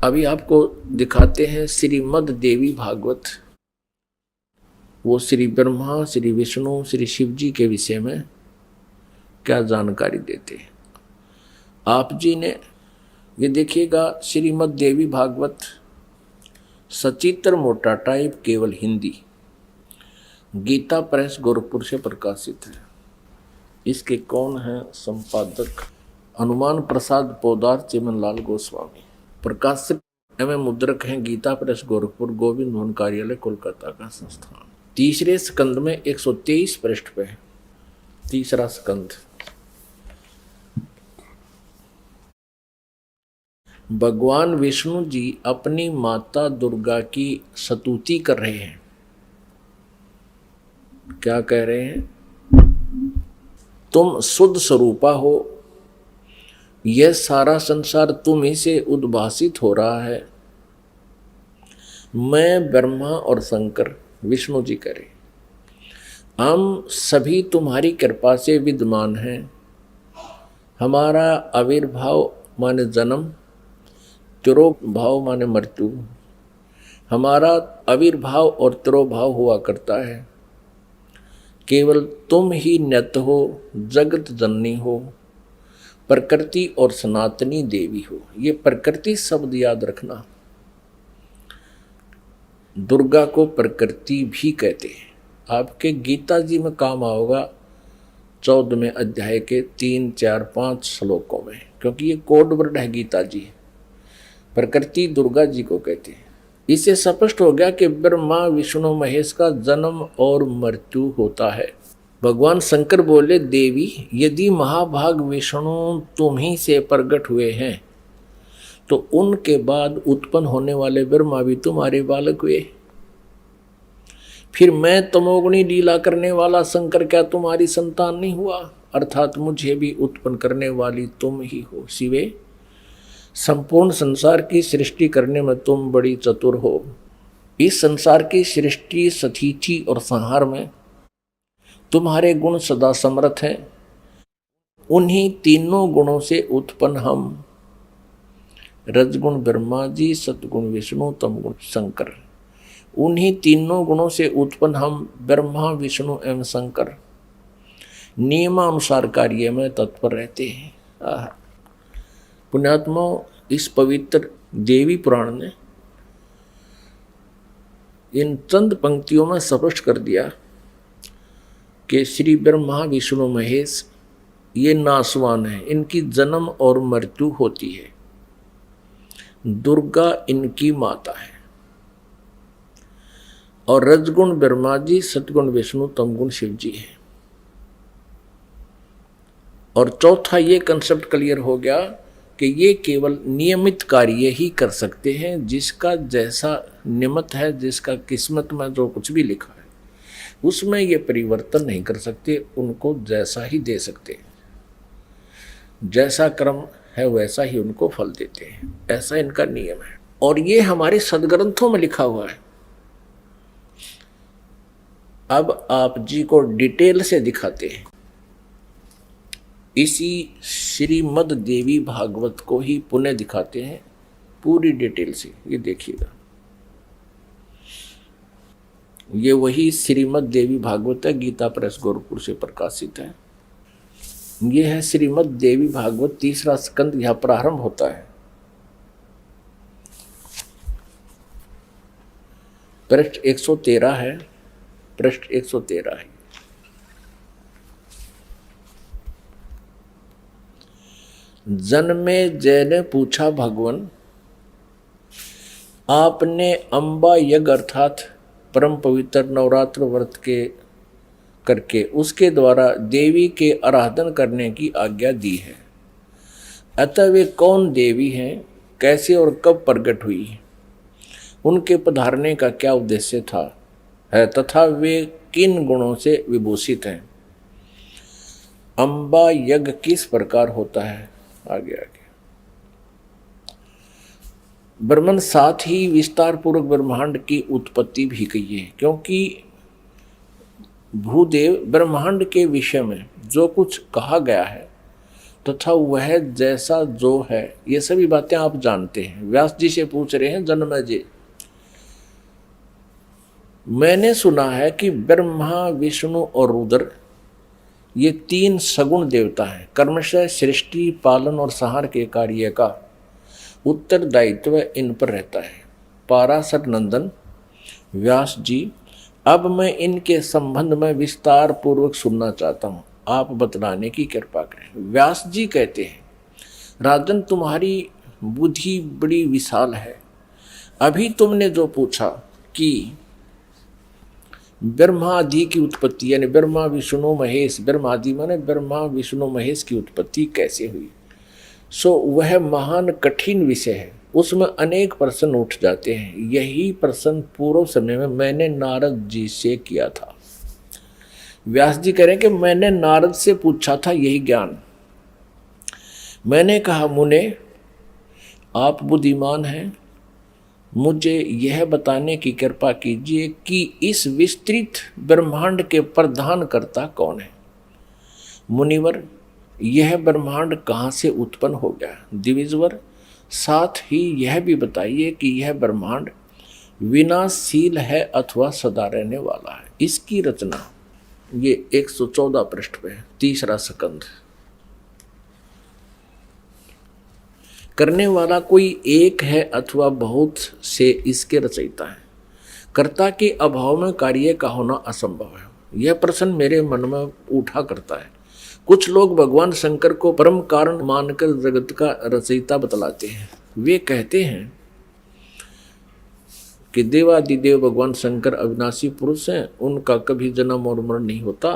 अभी आपको दिखाते हैं श्रीमद् देवी भागवत। वो श्री ब्रह्मा, श्री विष्णु, श्री शिव जी के विषय में क्या जानकारी देते हैं। आप जी ने ये देखिएगा, श्रीमद् देवी भागवत सचित्र मोटा टाइप, केवल हिंदी, गीता प्रेस गोरखपुर से प्रकाशित है। इसके कौन है संपादक? हनुमान प्रसाद पोदार, चिमनलाल गोस्वामी। प्रकाशक एवं मुद्रक हैं गीता प्रेस गोरखपुर, गोविंद भवन कार्यालय, कोलकाता का संस्थान। तीसरे स्कंद में 123 पृष्ठ पे है। तीसरा स्कंद। भगवान विष्णु जी अपनी माता दुर्गा की स्तुति कर रहे हैं। क्या कह रहे हैं? तुम शुद्ध स्वरूपा हो, यह सारा संसार तुम ही से उद्भासित हो रहा है। मैं, ब्रह्मा और शंकर, विष्णु जी करें, हम सभी तुम्हारी कृपा से विद्यमान हैं। हमारा आविर्भाव माने जन्म, तिरोभाव माने मृत्यु। हमारा आविर्भाव और तिरोभाव हुआ करता है। केवल तुम ही नित्य हो, जगत जननी हो, प्रकृति और सनातनी देवी हो। ये प्रकृति शब्द याद रखना। दुर्गा को प्रकृति भी कहते हैं। आपके गीता जी में काम आओगा 14वें अध्याय के 3, 4, 5 श्लोकों में, क्योंकि ये कोड वर्ड है गीता जी। प्रकृति दुर्गा जी को कहते हैं। इससे स्पष्ट हो गया कि ब्रह्मा विष्णु महेश का जन्म और मृत्यु होता है। भगवान शंकर बोले, देवी यदि महाभाग विष्णु तुम ही से प्रकट हुए हैं तो उनके बाद उत्पन्न होने वाले ब्रह्मा भी तुम्हारे बालक हुए। फिर मैं तमोगुणी लीला करने वाला शंकर क्या तुम्हारी संतान नहीं हुआ? अर्थात मुझे भी उत्पन्न करने वाली तुम ही हो। शिवे, संपूर्ण संसार की सृष्टि करने में तुम बड़ी चतुर हो। इस संसार की सृष्टि, स्थिति और संहार में तुम्हारे गुण सदा समर्थ हैं। उन्हीं तीनों गुणों से उत्पन्न हम, रजगुण ब्रह्मा जी, सतगुण विष्णु, तमगुण शंकर, उन्हीं तीनों गुणों से उत्पन्न हम ब्रह्मा, विष्णु एवं शंकर नियमानुसार कार्य में तत्पर रहते हैं। पुण्यात्मा, इस पवित्र देवी पुराण ने इन चंद पंक्तियों में स्पष्ट कर दिया कि श्री ब्रह्मा विष्णु महेश ये नासवान है, इनकी जन्म और मृत्यु होती है। दुर्गा इनकी माता है और रजगुण ब्रह्मा जी, सतगुण विष्णु, तमगुण शिव जी है। और चौथा ये कंसेप्ट क्लियर हो गया कि ये केवल नियमित कार्य ही कर सकते हैं। जिसका जैसा नियमित है, जिसका किस्मत में जो कुछ भी लिखा है उसमें ये परिवर्तन नहीं कर सकते, उनको जैसा ही दे सकते हैं। जैसा कर्म है वैसा ही उनको फल देते हैं। ऐसा इनका नियम है और ये हमारे सदग्रंथों में लिखा हुआ है। अब आप जी को डिटेल से दिखाते हैं। इसी श्रीमद् देवी भागवत को ही पुनः दिखाते हैं पूरी डिटेल से। ये देखिएगा, ये वही श्रीमद् देवी भागवत है, गीता प्रेस गोरखपुर से प्रकाशित है। ये है श्रीमद् देवी भागवत, तीसरा स्कंद यहां प्रारंभ होता है। पृष्ठ 113 है, पृष्ठ 113 है। जन्मे जय ने पूछा, भगवान आपने अम्बा यज्ञ अर्थात परम पवित्र नवरात्र व्रत के करके उसके द्वारा देवी के आराधन करने की आज्ञा दी है। अतः वे कौन देवी हैं, कैसे और कब प्रकट हुई, उनके पधारने का क्या उद्देश्य था है, तथा वे किन गुणों से विभूषित हैं। अम्बा यज्ञ किस प्रकार होता है? आगे ब्रह्मन साथ ही विस्तार पूर्वक ब्रह्मांड की उत्पत्ति भी कही है, क्योंकि भूदेव ब्रह्मांड के विषय में जो कुछ कहा गया है तथा वह जैसा जो है, ये सभी बातें आप जानते हैं। व्यास जी से पूछ रहे हैं जन्मेजय, मैंने सुना है कि ब्रह्मा विष्णु और रुद्र ये तीन सगुण देवता हैं। कर्मशः सृष्टि पालन और संहार के कार्य का उत्तरदायित्व इन पर रहता है। पाराशर नंदन व्यास जी, अब मैं इनके संबंध में विस्तार पूर्वक सुनना चाहता हूँ, आप बतलाने की कृपा करें। व्यास जी कहते हैं, राजन तुम्हारी बुद्धि बड़ी विशाल है। अभी तुमने जो पूछा कि ब्रह्मादि की उत्पत्ति, यानी ब्रह्मा विष्णु महेश, ब्रह्मादि माने ब्रह्मा विष्णु महेश की उत्पत्ति कैसे हुई, सो वह महान कठिन विषय है। उसमें अनेक प्रश्न उठ जाते हैं। यही प्रश्न पूर्व समय में मैंने नारद जी से किया था। व्यास जी कह रहे हैं कि मैंने नारद से पूछा था यही ज्ञान। मैंने कहा, मुने आप बुद्धिमान हैं, मुझे यह बताने की कृपा कीजिए कि इस विस्तृत ब्रह्मांड के प्रधान कर्ता कौन है। मुनिवर, यह ब्रह्मांड कहाँ से उत्पन्न हो गया। दिविजवर, साथ ही यह भी बताइए कि यह ब्रह्मांड विनाशशील है अथवा सदा रहने वाला है। इसकी रचना ये 114 पृष्ठ पे, तीसरा स्कंध। करने वाला कोई एक है अथवा बहुत से इसके रचयिता है। कर्ता के अभाव में कार्य का होना असंभव है। यह प्रश्न मेरे मन में उठा करता है। कुछ लोग भगवान शंकर को परम कारण मानकर जगत का रचयिता बतलाते हैं। वे कहते हैं कि देवादिदेव भगवान शंकर अविनाशी पुरुष हैं, उनका कभी जन्म और मरण नहीं होता,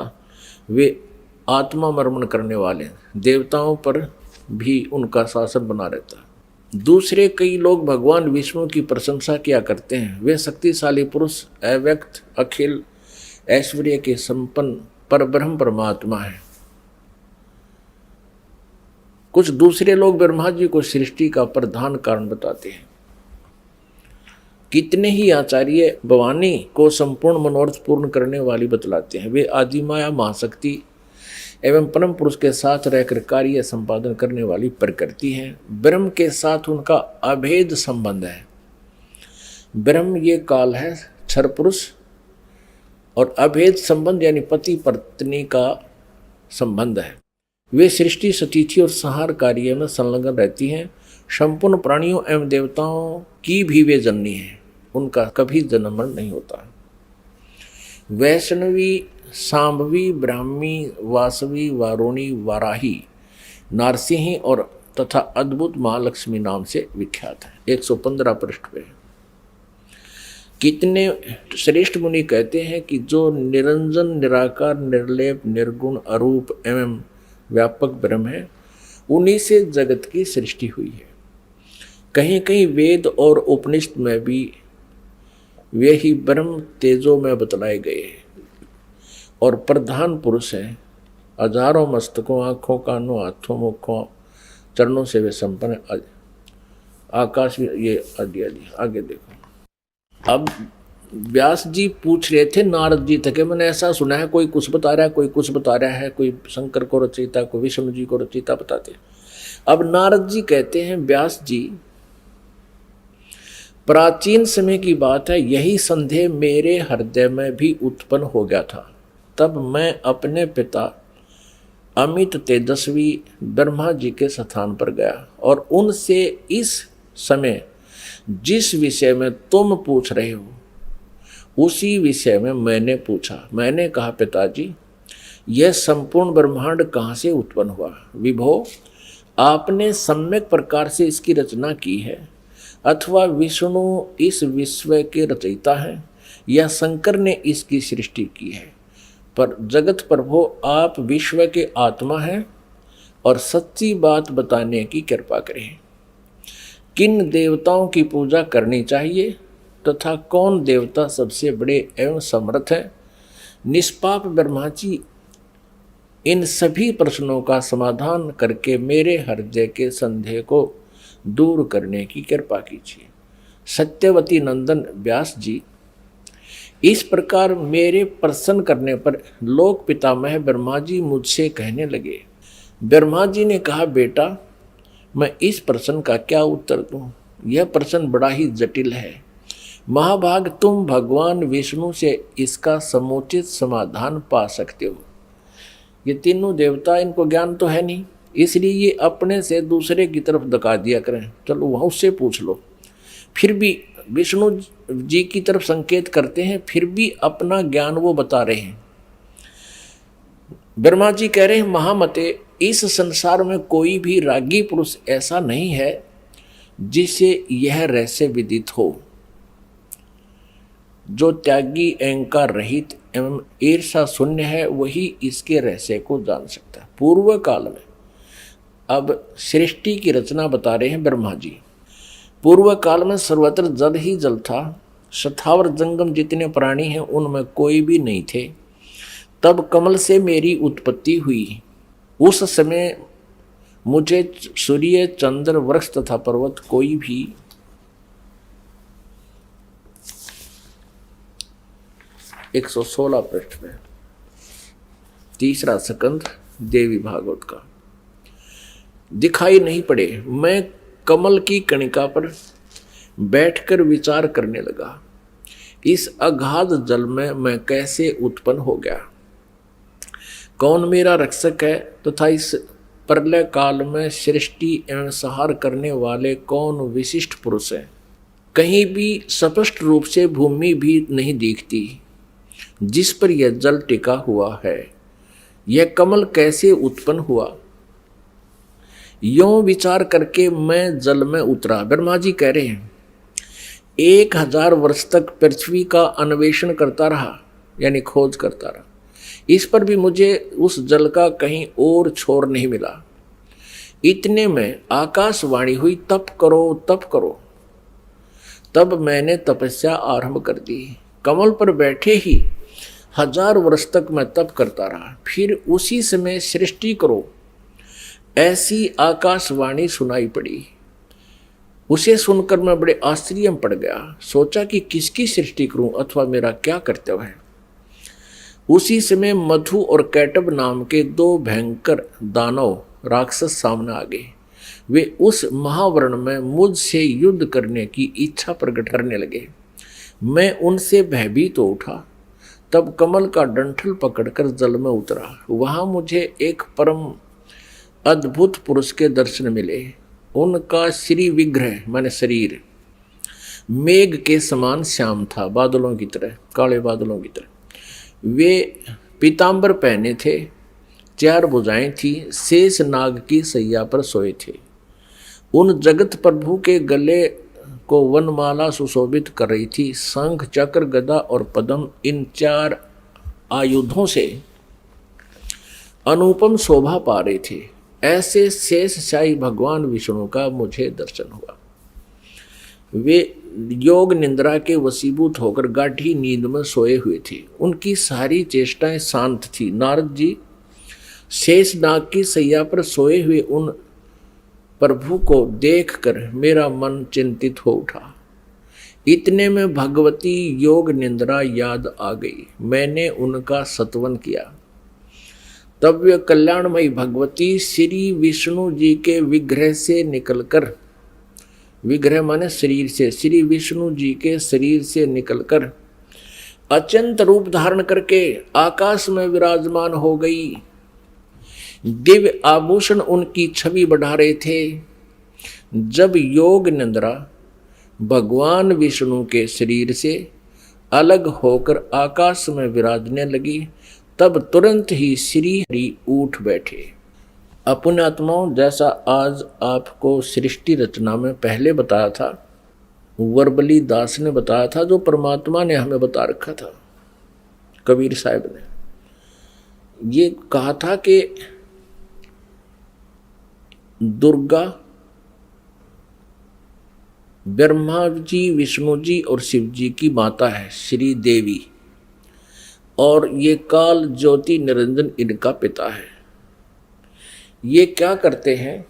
वे आत्मा मर्मण करने वाले हैं, देवताओं पर भी उनका शासन बना रहता है। दूसरे कई लोग भगवान विष्णु की प्रशंसा किया करते हैं। वे शक्तिशाली पुरुष, अव्यक्त, अखिल ऐश्वर्य के संपन्न परब्रह्म परमात्मा है। कुछ दूसरे लोग ब्रह्मा जी को सृष्टि का प्रधान कारण बताते हैं। कितने ही आचार्य भवानी को संपूर्ण मनोरथ पूर्ण करने वाली बतलाते हैं। वे आदिमाया महाशक्ति एवं परम पुरुष के साथ रहकर कार्य संपादन करने वाली प्रकृति है। ब्रह्म के साथ उनका अभेद संबंध है। ब्रह्म ये काल है, क्षर पुरुष, और अभेद संबंध यानी पति पत्नी का संबंध है। वे सृष्टि सतिथि और संहार कार्य में संलग्न रहती हैं। संपूर्ण प्राणियों एवं देवताओं की भी वे जननी है, उनका कभी जन्म मरण नहीं होता। वैष्णवी, सांभवी, ब्राह्मी, वासवी, वारुणी, वाराही, नारसिंही और तथा अद्भुत महालक्ष्मी नाम से विख्यात है। 115 पृष्ठ पे। कितने श्रेष्ठ मुनि कहते हैं कि जो निरंजन, निराकार, निर्लेप, निर्गुण, अरूप एवं व्यापक ब्रह्म है, उन्हीं से जगत की सृष्टि हुई है। कहीं कहीं वेद और उपनिषद में भी वे ही ब्रह्म तेजो में बतलाए गए हैं और प्रधान पुरुष हैं। हजारों मस्तकों, आँखों, कानों, हाथों, मुखों, चरणों से वे संपन्न आकाश, ये आदि आदि। आगे देखो। अब व्यास जी पूछ रहे थे नारद जी तक, मैंने ऐसा सुना है, कोई कुछ बता रहा है, कोई कुछ बता रहा है, कोई शंकर को रचयिता, कोई विष्णु जी को रचयिता बताते। अब नारद जी कहते हैं, व्यास जी, प्राचीन समय की बात है, यही संदेह मेरे हृदय में भी उत्पन्न हो गया था। तब मैं अपने पिता अमित तेजस्वी ब्रह्मा जी के स्थान पर गया और उनसे इस समय जिस विषय में तुम पूछ रहे हो उसी विषय में मैंने पूछा। मैंने कहा, पिताजी, यह संपूर्ण ब्रह्मांड कहाँ से उत्पन्न हुआ। विभो, आपने सम्यक प्रकार से इसकी रचना की है अथवा विष्णु इस विश्व के रचयिता है या शंकर ने इसकी सृष्टि की है। पर जगत प्रभु, आप विश्व के आत्मा हैं और सच्ची बात बताने की कृपा करें। किन देवताओं की पूजा करनी चाहिए तथा कौन देवता सबसे बड़े एवं समर्थ है। निष्पाप ब्रह्मा जी, इन सभी प्रश्नों का समाधान करके मेरे हृदय के संदेह को दूर करने की कृपा कीजिए। सत्यवती नंदन व्यास जी, इस प्रकार मेरे प्रसन्न करने पर लोक पितामह ब्रह्मा जी मुझसे कहने लगे, ब्रह्मा जी ने कहा, बेटा मैं इस प्रश्न का क्या उत्तर दूं? यह प्रश्न बड़ा ही जटिल है। महाभाग, तुम भगवान विष्णु से इसका समुचित समाधान पा सकते हो। ये तीनों देवता, इनको ज्ञान तो है नहीं, इसलिए ये अपने से दूसरे की तरफ धका दिया करें। चलो वहाँ उससे पूछ लो। फिर भी विष्णु जी की तरफ संकेत करते हैं, फिर भी अपना ज्ञान वो बता रहे हैं। ब्रह्मा जी कह रहे हैं, महामते, इस संसार में कोई भी रागी पुरुष ऐसा नहीं है जिसे यह रहस्य विदित हो। जो त्यागी, अहंकार रहित एवं ईर्षा शून्य है, वही इसके रहस्य को जान सकता है। पूर्व काल में, अब सृष्टि की रचना बता रहे हैं ब्रह्मा जी। पूर्व काल में सर्वत्र जल ही जल था। स्थावर जंगम जितने प्राणी हैं उनमें कोई भी नहीं थे। तब कमल से मेरी उत्पत्ति हुई। उस समय मुझे सूर्य, चंद्र, वृक्ष तथा पर्वत कोई भी 116 पृष्ठ में, तीसरा स्कंध देवी भागवत का, दिखाई नहीं पड़े। मैं कमल की कणिका पर बैठकर विचार करने लगा, इस अगाध जल में मैं कैसे उत्पन्न हो गया, कौन मेरा रक्षक है, तथा इस प्रलय काल में सृष्टि एवं संहार करने वाले कौन विशिष्ट पुरुष हैं। कहीं भी स्पष्ट रूप से भूमि भी नहीं दिखती जिस पर यह जल टिका हुआ है। यह कमल कैसे उत्पन्न हुआ, यों विचार करके मैं जल में उतरा। ब्रह्मा जी कह रहे हैं, 1000 वर्ष तक पृथ्वी का अन्वेषण करता रहा, यानी खोज करता रहा। इस पर भी मुझे उस जल का कहीं और छोर नहीं मिला। इतने में आकाशवाणी हुई, तप करो तप करो। तब मैंने तपस्या आरंभ कर दी। कमल पर बैठे ही 1000 वर्ष तक मैं तप करता रहा। फिर उसी समय सृष्टि करो, ऐसी आकाशवाणी सुनाई पड़ी। उसे सुनकर मैं बड़े आश्चर्य में पड़ गया। सोचा कि किसकी सृष्टि करूं अथवा मेरा क्या कर्तव्य है। उसी समय मधु और कैटब नाम के 2 भयंकर दानव राक्षस सामने आ गए। वे उस महावर्ण में मुझसे युद्ध करने की इच्छा प्रकट करने लगे। मैं उनसे भयभीत हो उठा। तब कमल का डंठल पकड़कर जल में उतरा। वहां मुझे एक परम अद्भुत पुरुष के दर्शन मिले। उनका श्री विग्रह माने शरीर मेघ के समान श्याम था, बादलों की तरह, काले बादलों की तरह। वे पीतांबर पहने थे, 4 भुजाएं थी, शेष नाग की सैया पर सोए थे। उन जगत प्रभु के गले को वनमाला सुशोभित कर रही थी। शंख, चक्र, गदा और पद्म, इन 4 आयुधों से अनुपम शोभा पा रहे थे। ऐसे शेषशाही भगवान विष्णु का मुझे दर्शन हुआ। वे योग निंद्रा के वशीभूत होकर गाढ़ी नींद में सोए हुए थे। उनकी सारी चेष्टाएं शांत थी। नारद जी शेष नाग की सैया पर सोए हुए उन प्रभु को देखकर मेरा मन चिंतित हो उठा। इतने में भगवती योग निंद्रा याद आ गई। मैंने उनका स्तवन किया। तब वे कल्याणमयी भगवती श्री विष्णु जी के विग्रह से निकलकर, विग्रह माने शरीर से, श्री विष्णु जी के शरीर से निकलकर अत्यंत रूप धारण करके आकाश में विराजमान हो गई। दिव्य आभूषण उनकी छवि बढ़ा रहे थे। जब योग निंद्रा भगवान विष्णु के शरीर से अलग होकर आकाश में विराजने लगी, तब तुरंत ही श्री हरि उठ बैठे। अपने आत्माओं, जैसा आज आपको सृष्टि रचना में पहले बताया था, वर्बली दास ने बताया था, जो परमात्मा ने हमें बता रखा था, कबीर साहब ने ये कहा था कि दुर्गा, ब्रह्मा जी, विष्णु जी और शिव जी की माता है श्री देवी, और ये काल ज्योति निरंजन इनका पिता है। ये क्या करते हैं,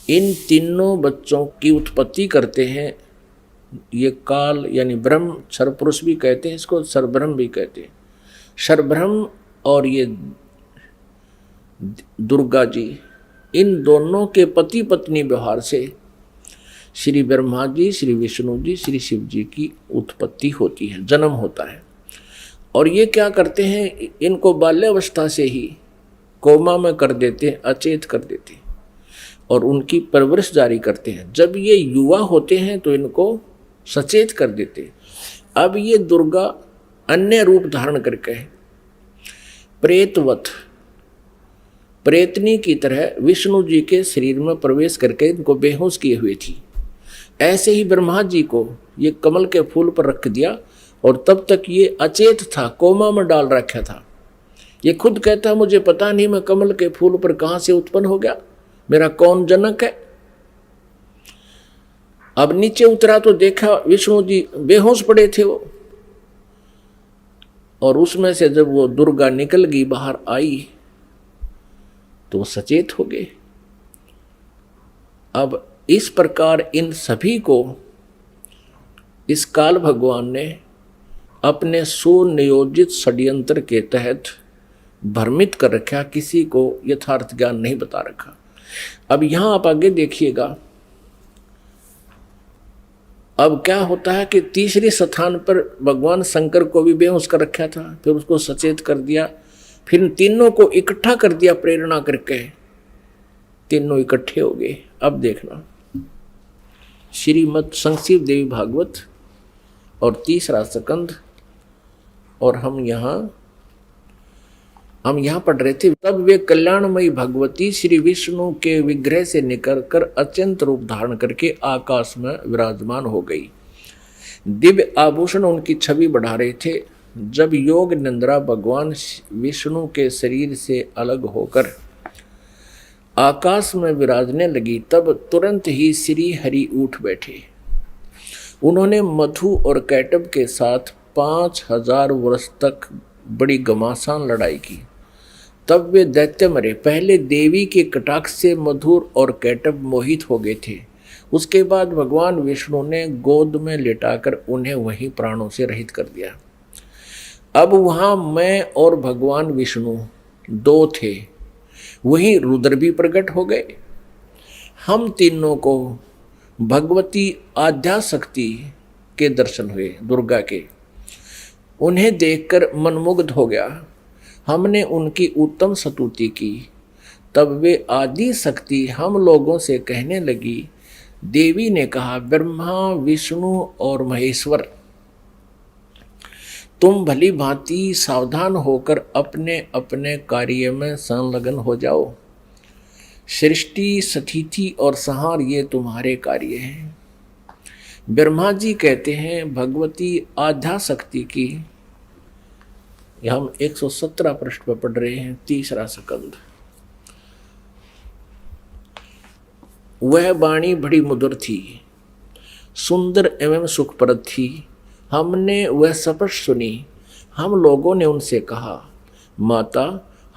इन तीनों बच्चों की उत्पत्ति करते हैं। ये काल यानी ब्रह्म, क्षरपुरुष भी कहते हैं इसको, क्षरब्रह्म भी कहते हैं। क्षरब्रह्म और ये दुर्गा जी, इन दोनों के पति पत्नी व्यवहार से श्री ब्रह्मा जी, श्री विष्णु जी, श्री शिव जी की उत्पत्ति होती है, जन्म होता है। और ये क्या करते हैं, इनको बाल्यावस्था से ही कोमा में कर देते हैं, अचेत कर देते हैं और उनकी परवरिश जारी करते हैं। जब ये युवा होते हैं तो इनको सचेत कर देते हैं। अब ये दुर्गा अन्य रूप धारण करके प्रेतवत, प्रेतनी की तरह विष्णु जी के शरीर में प्रवेश करके इनको बेहोश किए हुए थी। ऐसे ही ब्रह्मा जी को ये कमल के फूल पर रख दिया और तब तक ये अचेत था, कोमा में डाल रखा था। ये खुद कहता मुझे पता नहीं मैं कमल के फूल पर कहां से उत्पन्न हो गया, मेरा कौन जनक है। अब नीचे उतरा तो देखा विष्णु जी बेहोश पड़े थे वो, और उसमें से जब वो दुर्गा निकल गई, बाहर आई, तो वो सचेत हो गए। अब इस प्रकार इन सभी को इस काल भगवान ने अपने सुनियोजित षड्यंत्र के तहत भ्रमित कर रखा, किसी को यथार्थ ज्ञान नहीं बता रखा। अब यहां आप आगे देखिएगा, अब क्या होता है कि तीसरे स्थान पर भगवान शंकर को भी बेहोश कर रखा था, फिर उसको सचेत कर दिया, फिर तीनों को इकट्ठा कर दिया प्रेरणा करके, तीनों इकट्ठे हो गए। अब देखना श्रीमद् संक्षिप्त देवी भागवत और तीसरा स्कंद, और हम यहाँ पढ़ रहे थे। तब वे कल्याणमयी भगवती श्री विष्णु के विग्रह से निकलकर अत्यंत रूप धारण करके आकाश में विराजमान हो गई। दिव्य आभूषण उनकी छवि बढ़ा रहे थे। जब योग निंद्रा भगवान विष्णु के शरीर से अलग होकर आकाश में विराजने लगी, तब तुरंत ही श्री हरि उठ बैठे। उन्होंने मधु और कैटब के साथ 5000 वर्ष तक बड़ी घमासान लड़ाई की। तब वे दैत्य मरे। पहले देवी के कटाक्ष से मधुर और कैटब मोहित हो गए थे। उसके बाद भगवान विष्णु ने गोद में लिटाकर उन्हें वहीं प्राणों से रहित कर दिया। अब वहां मैं और भगवान विष्णु दो थे, वहीं रुद्र भी प्रकट हो गए। हम तीनों को भगवती आद्याशक्ति के दर्शन हुए, दुर्गा के। उन्हें देखकर मनमुग्ध हो गया। हमने उनकी उत्तम स्तुति की। तब वे आदि शक्ति हम लोगों से कहने लगी। देवी ने कहा, ब्रह्मा, विष्णु और महेश्वर, तुम भली भांति सावधान होकर अपने अपने कार्य में संलग्न हो जाओ। सृष्टि, स्थिति और संहार ये तुम्हारे कार्य हैं। ब्रह्मा जी कहते हैं, भगवती आद्याशक्ति की, हम 117 पृष्ठ पर पढ़ रहे हैं, तीसरा स्कंद। वह वाणी बड़ी मधुर थी, सुंदर एवं सुखप्रद थी। हमने वह स्पष्ट सुनी। हम लोगों ने उनसे कहा, माता,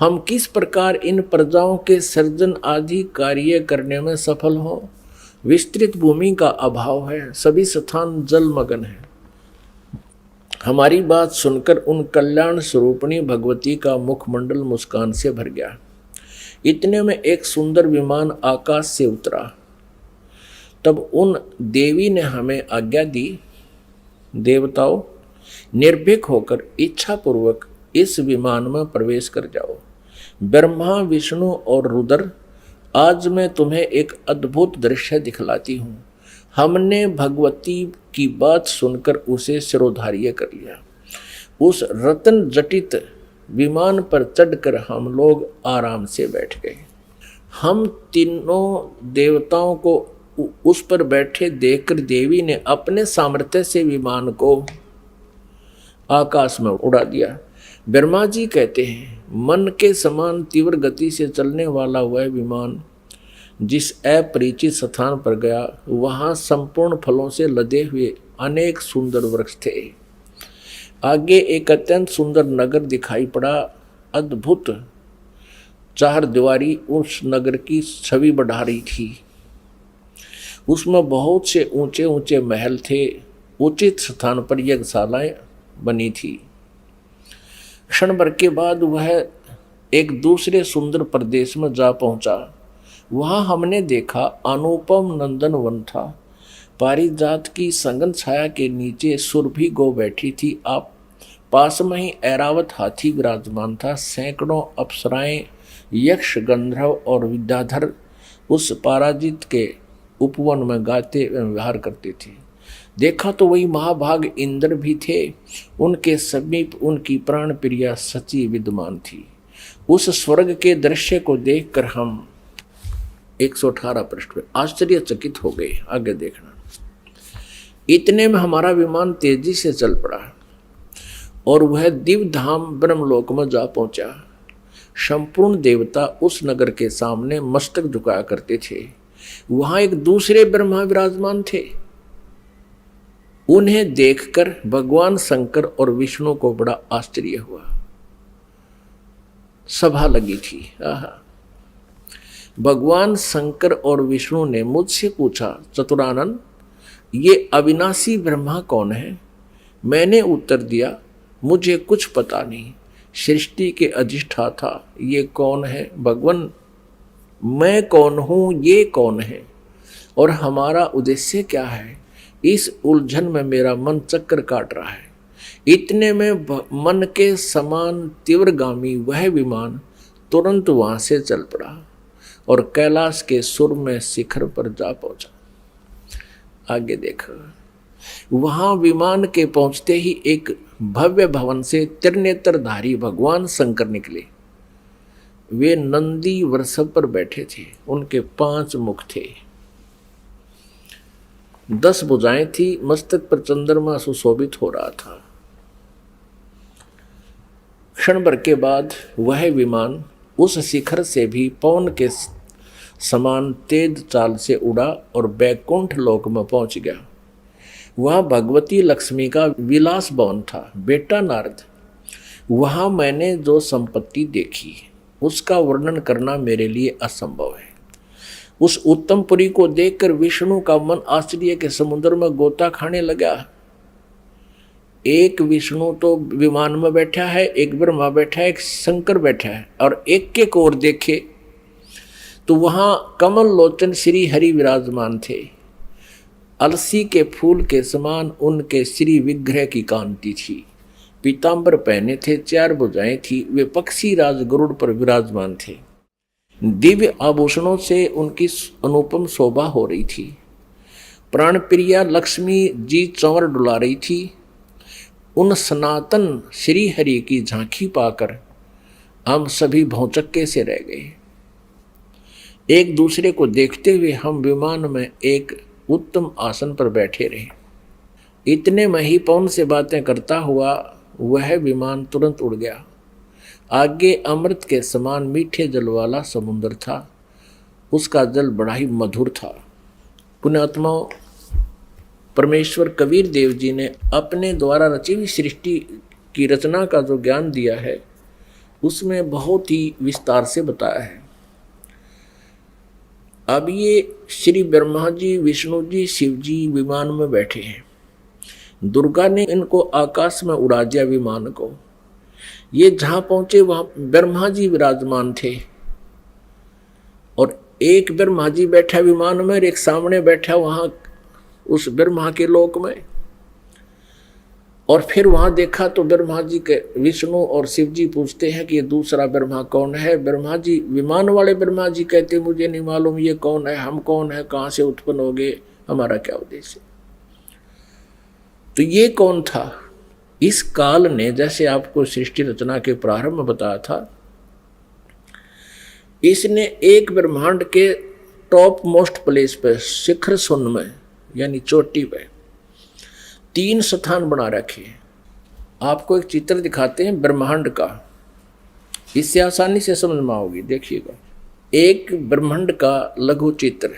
हम किस प्रकार इन प्रजाओं के सर्जन आदि कार्य करने में सफल हों? विस्तृत भूमि का अभाव है, सभी स्थान जलमग्न है। हमारी बात सुनकर उन कल्याण स्वरूपिणी भगवती का मुखमंडल मुस्कान से भर गया। इतने में एक सुंदर विमान आकाश से उतरा। तब उन देवी ने हमें आज्ञा दी, देवताओं, निर्भीक होकर इच्छा पूर्वक इस विमान में प्रवेश कर जाओ। ब्रह्मा, विष्णु और रुद्र, आज मैं तुम्हें एक अद्भुत दृश्य दिखलाती हूँ। हमने भगवती की बात सुनकर उसे सिरोधार्य कर लिया। उस रत्न जटित विमान पर चढ़कर हम लोग आराम से बैठ गए। हम तीनों देवताओं को उस पर बैठे देखकर देवी ने अपने सामर्थ्य से विमान को आकाश में उड़ा दिया। ब्रह्मा जी कहते हैं, मन के समान तीव्र गति से चलने वाला वह विमान जिस अपरिचित स्थान पर गया, वहां संपूर्ण फलों से लदे हुए अनेक सुंदर वृक्ष थे। आगे एक अत्यंत सुंदर नगर दिखाई पड़ा। अद्भुत चार दीवारी उस नगर की छवि बढ़ा रही थी। उसमें बहुत से ऊंचे ऊंचे महल थे। उचित स्थान पर यज्ञशालाएं बनी थी। क्षण भर के बाद वह एक दूसरे सुंदर प्रदेश में जा पहुंचा। वहां हमने देखा अनुपम नंदन वन था। पारिजात की संगन छाया के नीचे सुरभि गो बैठी थी। आप पास में ही ऐरावत हाथी विराजमान था। सैकड़ों अप्सराएं, यक्ष, गंधर्व और विद्याधर उस पराजित के उपवन में गाते एवं विहार करते थे। देखा तो वही महाभाग इंद्र भी थे। उनके समीप उनकी प्राण प्रिया सची विद्यमान थी। उस स्वर्ग के दृश्य को देखकर हम 118 पृष्ठ पे आश्चर्यचकित हो गए। आगे देखना। इतने में हमारा विमान तेजी से चल पड़ा और वह दिव्य धाम ब्रह्मलोक में जा पहुंचा। संपूर्ण देवता उस नगर के सामने मस्तक झुकाया करते थे। वहां एक दूसरे ब्रह्मा विराजमान थे। उन्हें देखकर भगवान शंकर और विष्णु को बड़ा आश्चर्य हुआ। सभा लगी थी। भगवान शंकर और विष्णु ने मुझसे पूछा, चतुरानन, ये अविनाशी ब्रह्मा कौन है? मैंने उत्तर दिया, मुझे कुछ पता नहीं। सृष्टि के अधिष्ठाता ये कौन है? भगवान, मैं कौन हूं, ये कौन है, और हमारा उद्देश्य क्या है? इस उलझन में मेरा मन चक्कर काट रहा है। इतने में मन के समान तीव्रगामी वह विमान तुरंत वहां से चल पड़ा और कैलाश के सुर में शिखर पर जा पहुंचा। आगे देखो। वहां विमान के पहुंचते ही एक भव्य भवन से त्रिनेत्रधारी भगवान शंकर निकले। वे नंदी वृषभ पर बैठे थे। उनके 5 मुख थे, 10 भुजाएं थी। मस्तक पर चंद्रमा सुशोभित हो रहा था। क्षण भर के बाद वह विमान उस शिखर से भी पवन के समान तेज चाल से उड़ा और बैकुंठ लोक में पहुंच गया। वह भगवती लक्ष्मी का विलास भवन था। बेटा नारद, वहां मैंने जो संपत्ति देखी उसका वर्णन करना मेरे लिए असंभव है। उस उत्तमपुरी को देखकर विष्णु का मन आश्चर्य के समुद्र में गोता खाने लगा। एक विष्णु तो विमान में बैठा है, एक ब्रह्मा बैठा है, एक शंकर बैठा है, और एक एक ओर देखे तो वहां कमल लोचन श्री हरि विराजमान थे। अलसी के फूल के समान उनके श्री विग्रह की कांति थी। पीतांबर पहने थे, 4 भुजाएं थी। वे पक्षी राज गरुड़ पर विराजमान थे। दिव्य आभूषणों से उनकी अनुपम शोभा हो रही थी। प्राण प्रिया लक्ष्मी जी चंवर डुला रही थी। उन सनातन श्री हरि की झांकी पाकर हम सभी भौचक्के से रह गए। एक दूसरे को देखते हुए हम विमान में एक उत्तम आसन पर बैठे रहे। इतने में ही पवन से बातें करता हुआ वह विमान तुरंत उड़ गया। आगे अमृत के समान मीठे जल वाला समुद्र था। उसका जल बड़ा ही मधुर था। पुण्यात्माओं, परमेश्वर कबीर देव जी ने अपने द्वारा रची हुई सृष्टि की रचना का जो ज्ञान दिया है उसमें बहुत ही विस्तार से बताया है। अब ये श्री ब्रह्मा जी, विष्णु जी, शिव जी विमान में बैठे हैं। दुर्गा ने इनको आकाश में उड़ा दिया विमान को। ये जहां पहुंचे वहां ब्रह्मा जी विराजमान थे और एक ब्रह्मा जी बैठा विमान में और एक सामने बैठा वहां उस ब्रह्मा के लोक में। और फिर वहां देखा तो ब्रह्मा जी के विष्णु और शिव जी पूछते हैं कि ये दूसरा ब्रह्मा कौन है? ब्रह्मा जी, विमान वाले ब्रह्मा जी कहते मुझे नहीं मालूम ये कौन है, हम कौन है, कहां से उत्पन्न हो गए, हमारा क्या उद्देश्य? तो ये कौन था? इस काल ने, जैसे आपको सृष्टि रचना के प्रारंभ में बताया था, इसने एक ब्रह्मांड के टॉप मोस्ट प्लेस पे, शिखर सुन में यानी चोटी पे 3 स्थान बना रखे। आपको एक चित्र दिखाते हैं ब्रह्मांड का, इससे आसानी से समझ में आओगी। देखिएगा, एक ब्रह्मांड का लघु चित्र,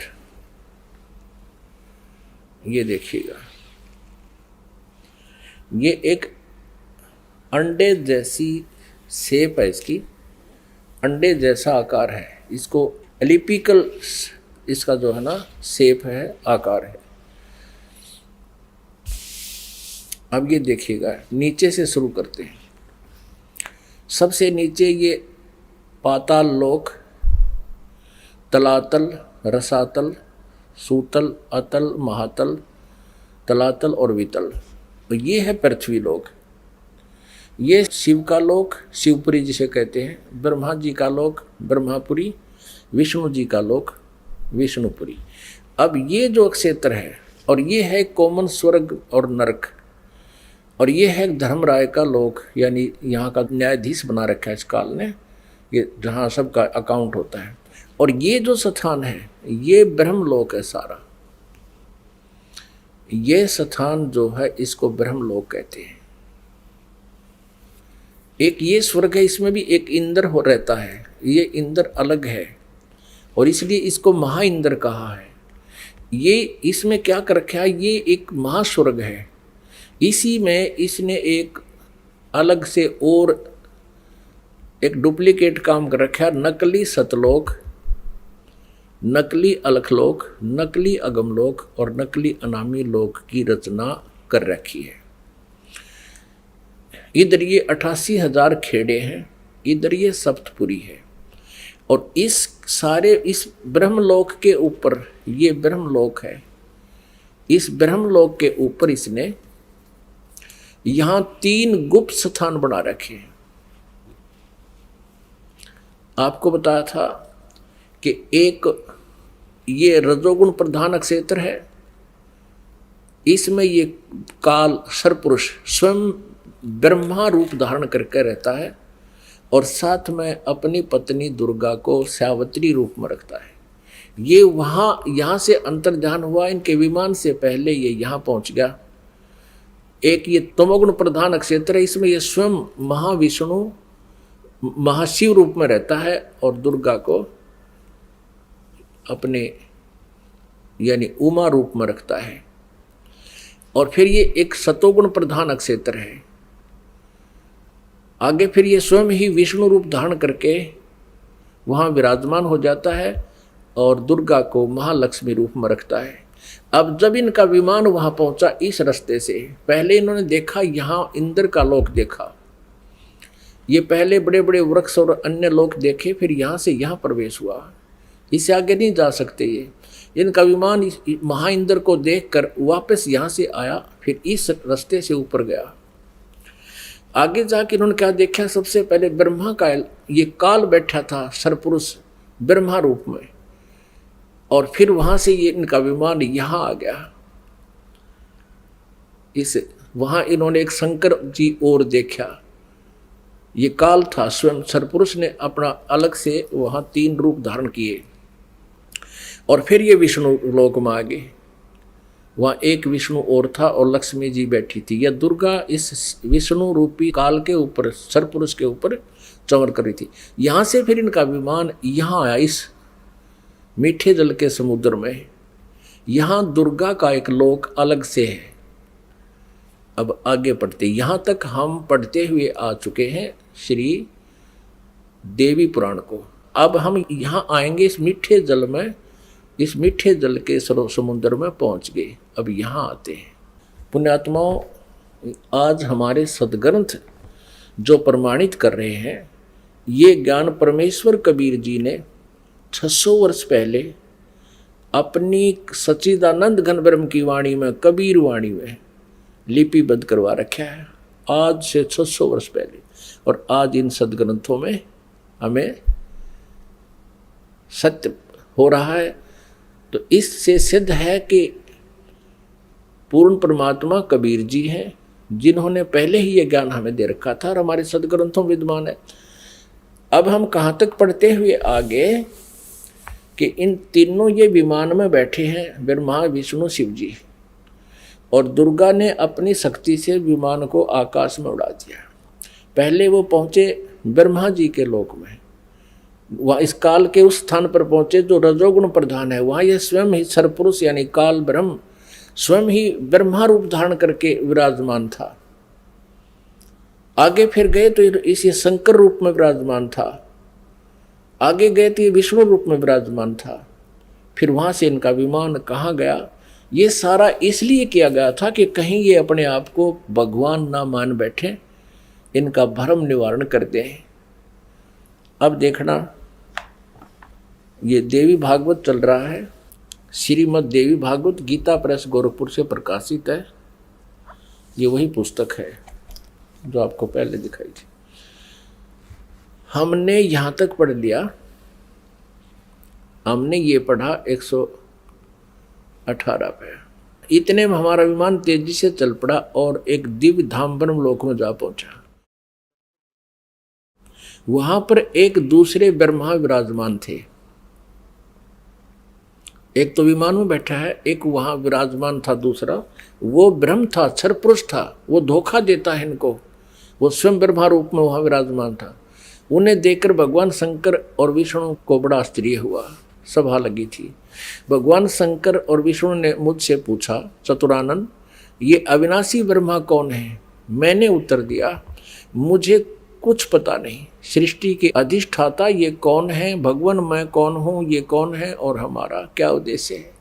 ये देखिएगा। ये एक अंडे जैसी शेप है, इसकी अंडे जैसा आकार है। इसको एलिपिकल इसका जो है ना शेप है, आकार है। अब ये देखिएगा, नीचे से शुरू करते हैं। सबसे नीचे ये पाताल लोक, तलातल, रसातल, सूतल, अतल, महातल, तलातल और वितल। तो ये है पृथ्वी लोक। ये शिव का लोक शिवपुरी जिसे कहते हैं, ब्रह्मा जी का लोक ब्रह्मापुरी, विष्णु जी का लोक विष्णुपुरी। अब ये जो क्षेत्र है, और ये है कॉमन स्वर्ग और नरक, और ये है धर्मराय का लोक, यानी यहाँ का न्यायाधीश बना रखा है इस काल ने, ये जहाँ सबका अकाउंट होता है। और ये जो स्थान है ये ब्रह्मलोक है सारा। ये स्थान जो है इसको ब्रह्मलोक कहते हैं। एक ये स्वर्ग है, इसमें भी एक इंद्र हो रहता है, ये इंद्र अलग है और इसलिए इसको महा इंद्र कहा है। ये इसमें क्या कर रखा है, ये एक महास्वर्ग है। इसी में इसने एक अलग से और एक डुप्लीकेट काम कर रखा है, नकली सतलोक, नकली अलखलोक, नकली अगमलोक और नकली अनामी लोक की रचना कर रखी है। इधर ये 88,000 खेड़े हैं, इधर ये सप्तपुरी है। और इस सारे इस ब्रह्मलोक के ऊपर, ये ब्रह्मलोक है, इस ब्रह्मलोक के ऊपर इसने यहां 3 गुप्त स्थान बना रखे हैं। आपको बताया था कि एक ये रजोगुण प्रधान क्षेत्र है, इसमें ये काल सरपुरुष स्वयं ब्रह्मा रूप धारण करके रहता है और साथ में अपनी पत्नी दुर्गा को सावित्री रूप में रखता है। ये यहाँ से अंतर्ध्यान हुआ, इनके विमान से पहले ये यहाँ पहुँच गया। एक ये तमोगुण प्रधान क्षेत्र है, इसमें ये स्वयं महाविष्णु महाशिव रूप में रहता है और दुर्गा को अपने यानी उमा रूप में रखता है। और फिर ये एक सतोगुण प्रधान क्षेत्र है। आगे फिर ये स्वयं ही विष्णु रूप धारण करके वहाँ विराजमान हो जाता है और दुर्गा को महालक्ष्मी रूप में रखता है। अब जब इनका विमान वहाँ पहुँचा इस रास्ते से, पहले इन्होंने देखा यहाँ इंद्र का लोक देखा, ये पहले बड़े बड़े वृक्ष और अन्य लोक देखे, फिर यहाँ से यहाँ प्रवेश हुआ। इससे आगे नहीं जा सकते ये। इनका विमान महा इंद्र को देखकर वापस यहाँ से आया, फिर इस रास्ते से ऊपर गया। आगे जाके इन्होंने क्या देखा, सबसे पहले ब्रह्मा का ये काल बैठा था सरपुरुष ब्रह्मा रूप में, और फिर वहाँ से ये इनका विमान यहाँ आ गया। वहाँ इन्होंने एक शंकर जी और देखा, ये काल था, स्वयं सरपुरुष ने अपना अलग से वहाँ 3 रूप धारण किए। और फिर ये विष्णु लोक में आ गए, वहाँ एक विष्णु और था और लक्ष्मी जी बैठी थी। यह दुर्गा इस विष्णु रूपी काल के ऊपर, सरपुरुष के ऊपर चमक कर रही थी। यहाँ से फिर इनका विमान यहाँ आया, इस मीठे जल के समुद्र में। यहाँ दुर्गा का एक लोक अलग से है। अब आगे पढ़ते, यहाँ तक हम पढ़ते हुए आ चुके हैं श्री देवी पुराण को। अब हम यहाँ आएंगे इस मीठे जल में, इस मीठे जल के समुद्र में पहुँच गए। अब यहाँ आते हैं पुण्यात्माओं, आज हमारे सदग्रंथ जो प्रमाणित कर रहे हैं, ये ज्ञान परमेश्वर कबीर जी ने 600 वर्ष पहले अपनी सच्चिदानंद घन ब्रह्म की वाणी में, कबीर वाणी में लिपिबद्ध करवा रखा है, आज से 600 वर्ष पहले। और आज इन सदग्रंथों में हमें सत्य हो रहा है। तो इससे सिद्ध है कि पूर्ण परमात्मा कबीर जी हैं, जिन्होंने पहले ही ये ज्ञान हमें दे रखा था और हमारे सदग्रंथों में विद्यमान है। अब हम कहाँ तक पढ़ते हुए आगे कि इन तीनों ये विमान में बैठे हैं, ब्रह्मा विष्णु शिव जी, और दुर्गा ने अपनी शक्ति से विमान को आकाश में उड़ा दिया। पहले वो पहुँचे ब्रह्मा जी के लोक में, वह इस काल के उस स्थान पर पहुँचे जो रजोगुण प्रधान है। वहाँ यह स्वयं ही सरपुरुष यानी काल ब्रह्म स्वयं ही ब्रह्मा रूप धारण करके विराजमान था। आगे फिर गए तो इस शंकर रूप में विराजमान था, आगे गए तो ये विष्णु रूप में विराजमान था। फिर वहाँ से इनका विमान कहाँ गया, ये सारा इसलिए किया गया था कि कहीं ये अपने आप को भगवान ना मान बैठे, इनका भ्रम निवारण कर दें। अब देखना, ये देवी भागवत चल रहा है, श्रीमद् देवी भागवत, गीता प्रेस गोरखपुर से प्रकाशित है। ये वही पुस्तक है जो आपको पहले दिखाई थी। हमने यहाँ तक पढ़ लिया, हमने ये पढ़ा 118 पे। इतने में हमारा विमान तेजी से चल पड़ा और एक दिव्य धाम ब्रह्म लोक में जा पहुंचा। वहां पर एक दूसरे ब्रह्मा विराजमान थे। एक तो विमान में बैठा है, एक वहां विराजमान था दूसरा। वो ब्रह्म था, क्षर पुरुष था, वो धोखा देता है इनको। वो स्वयं ब्रह्मा रूप में वहां विराजमान था। उन्हें देखकर भगवान शंकर और विष्णु को बड़ा आश्चर्य हुआ। सभा लगी थी। भगवान शंकर और विष्णु ने मुझसे पूछा, चतुरानन, ये अविनाशी ब्रह्मा कौन है? मैंने उत्तर दिया, मुझे कुछ पता नहीं। सृष्टि के अधिष्ठाता ये कौन है? भगवान मैं कौन हूँ? ये कौन है? और हमारा क्या उद्देश्य है?